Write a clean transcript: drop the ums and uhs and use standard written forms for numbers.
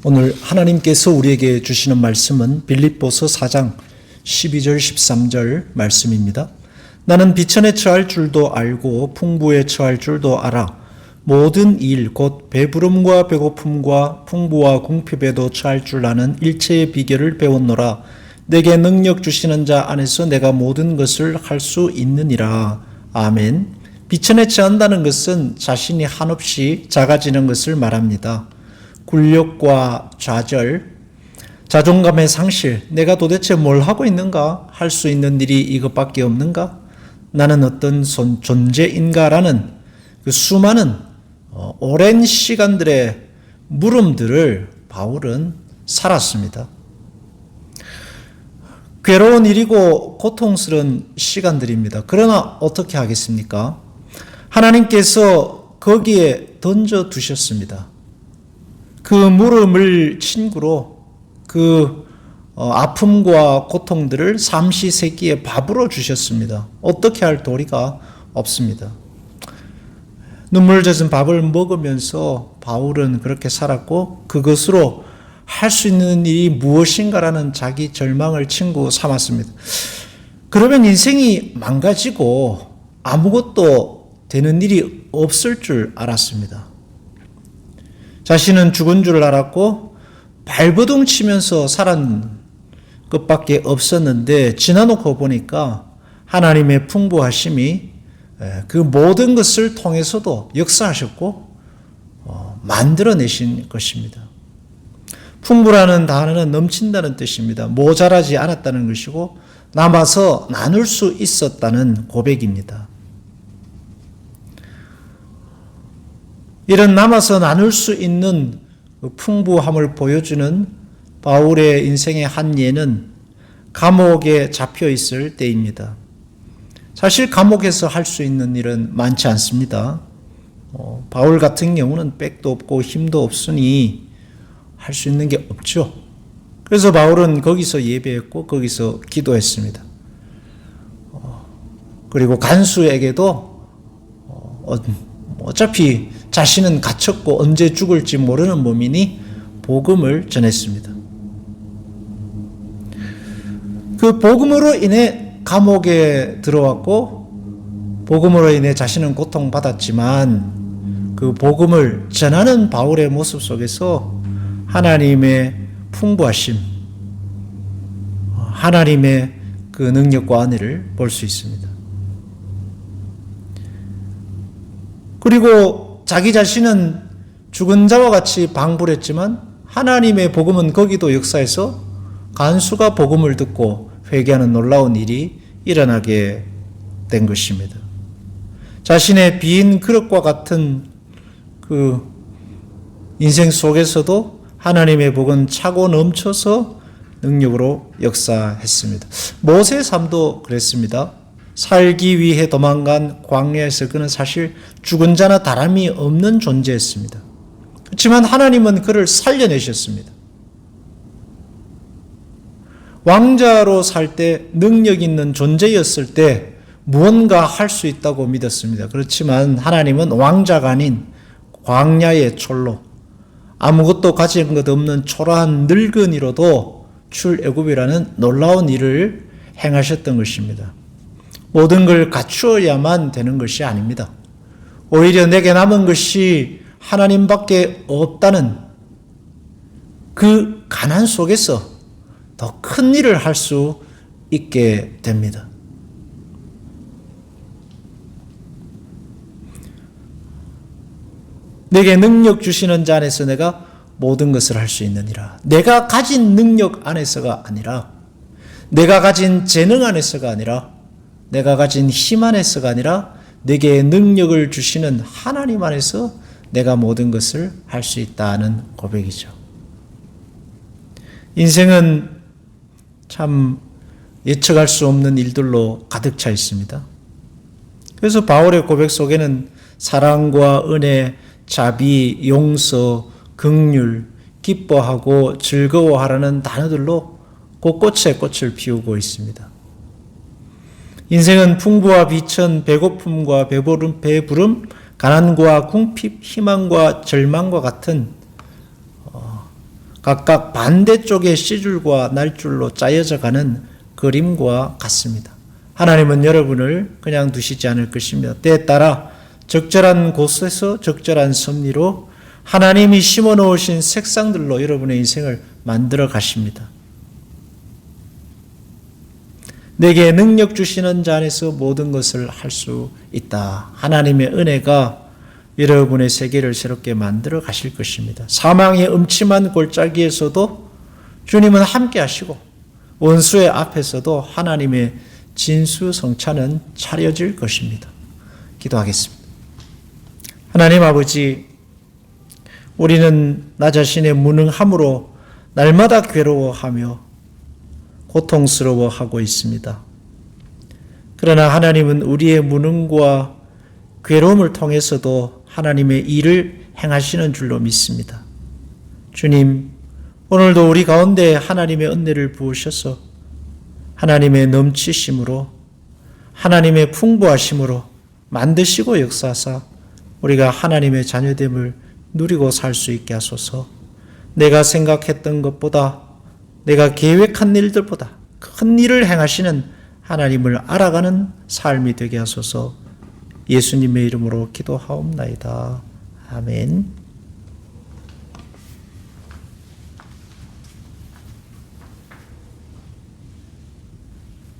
오늘 하나님께서 우리에게 주시는 말씀은 빌립보서 4장 12절 13절 말씀입니다. 나는 비천에 처할 줄도 알고 풍부에 처할 줄도 알아. 모든 일 곧 배부름과 배고픔과 풍부와 궁핍에도 처할 줄 아는 일체의 비결을 배웠노라. 내게 능력 주시는 자 안에서 내가 모든 것을 할 수 있느니라. 아멘. 비천에 처한다는 것은 자신이 한없이 작아지는 것을 말합니다. 굴욕과 좌절, 자존감의 상실, 내가 도대체 뭘 하고 있는가? 할 수 있는 일이 이것밖에 없는가? 나는 어떤 존재인가라는 그 수많은 오랜 시간들의 물음들을 바울은 살았습니다. 괴로운 일이고 고통스러운 시간들입니다. 그러나 어떻게 하겠습니까? 하나님께서 거기에 던져 두셨습니다. 그 물음을 친구로 그 아픔과 고통들을 삼시세끼의 밥으로 주셨습니다. 어떻게 할 도리가 없습니다. 눈물 젖은 밥을 먹으면서 바울은 그렇게 살았고 그것으로 할 수 있는 일이 무엇인가라는 자기 절망을 친구 삼았습니다. 그러면 인생이 망가지고 아무것도 되는 일이 없을 줄 알았습니다. 자신은 죽은 줄 알았고 발버둥 치면서 살았는 것밖에 없었는데 지나놓고 보니까 하나님의 풍부하심이 그 모든 것을 통해서도 역사하셨고 만들어내신 것입니다. 풍부라는 단어는 넘친다는 뜻입니다. 모자라지 않았다는 것이고 남아서 나눌 수 있었다는 고백입니다. 이런 남아서 나눌 수 있는 풍부함을 보여주는 바울의 인생의 한 예는 감옥에 잡혀 있을 때입니다. 사실 감옥에서 할 수 있는 일은 많지 않습니다. 바울 같은 경우는 백도 없고 힘도 없으니 할 수 있는 게 없죠. 그래서 바울은 거기서 예배했고 거기서 기도했습니다. 그리고 간수에게도 어차피 자신은 갇혔고 언제 죽을지 모르는 몸이니 복음을 전했습니다. 그 복음으로 인해 감옥에 들어왔고 복음으로 인해 자신은 고통받았지만 그 복음을 전하는 바울의 모습 속에서 하나님의 풍부하심, 하나님의 그 능력과 은혜를 볼 수 있습니다. 그리고 자기 자신은 죽은 자와 같이 방불했지만 하나님의 복음은 거기도 역사해서 간수가 복음을 듣고 회개하는 놀라운 일이 일어나게 된 것입니다. 자신의 빈 그릇과 같은 그 인생 속에서도 하나님의 복은 차고 넘쳐서 능력으로 역사했습니다. 모세의 삶도 그랬습니다. 살기 위해 도망간 광야에서 그는 사실 죽은 자나 다름이 없는 존재였습니다. 그렇지만 하나님은 그를 살려내셨습니다. 왕자로 살 때 능력 있는 존재였을 때 무언가 할 수 있다고 믿었습니다. 그렇지만 하나님은 왕자가 아닌 광야의 촐로, 아무것도 가진 것 없는 초라한 늙은이로도 출애굽이라는 놀라운 일을 행하셨던 것입니다. 모든 걸 갖추어야만 되는 것이 아닙니다. 오히려 내게 남은 것이 하나님밖에 없다는 그 가난 속에서 더 큰 일을 할 수 있게 됩니다. 내게 능력 주시는 자 안에서 내가 모든 것을 할 수 있느니라. 내가 가진 능력 안에서가 아니라, 내가 가진 재능 안에서가 아니라, 내가 가진 힘 안에서가 아니라 내게 능력을 주시는 하나님 안에서 내가 모든 것을 할 수 있다는 고백이죠. 인생은 참 예측할 수 없는 일들로 가득 차 있습니다. 그래서 바울의 고백 속에는 사랑과 은혜, 자비, 용서, 긍휼, 기뻐하고 즐거워하라는 단어들로 곳곳에 꽃을 피우고 있습니다. 인생은 풍부와 비천, 배고픔과 배부름, 가난과 궁핍, 희망과 절망과 같은 각각 반대쪽의 C줄과 날줄로 짜여져 가는 그림과 같습니다. 하나님은 여러분을 그냥 두시지 않을 것입니다. 때에 따라 적절한 곳에서 적절한 섭리로 하나님이 심어 놓으신 색상들로 여러분의 인생을 만들어 가십니다. 내게 능력 주시는 자 안에서 모든 것을 할 수 있다. 하나님의 은혜가 여러분의 세계를 새롭게 만들어 가실 것입니다. 사망의 음침한 골짜기에서도 주님은 함께 하시고 원수의 앞에서도 하나님의 진수성찬은 차려질 것입니다. 기도하겠습니다. 하나님 아버지, 우리는 나 자신의 무능함으로 날마다 괴로워하며 고통스러워하고 있습니다. 그러나 하나님은 우리의 무능과 괴로움을 통해서도 하나님의 일을 행하시는 줄로 믿습니다. 주님, 오늘도 우리 가운데 하나님의 은혜를 부으셔서 하나님의 넘치심으로, 하나님의 풍부하심으로 만드시고 역사하사 우리가 하나님의 자녀됨을 누리고 살 수 있게 하소서. 내가 생각했던 것보다, 내가 계획한 일들보다 큰 일을 행하시는 하나님을 알아가는 삶이 되게 하소서. 예수님의 이름으로 기도하옵나이다. 아멘.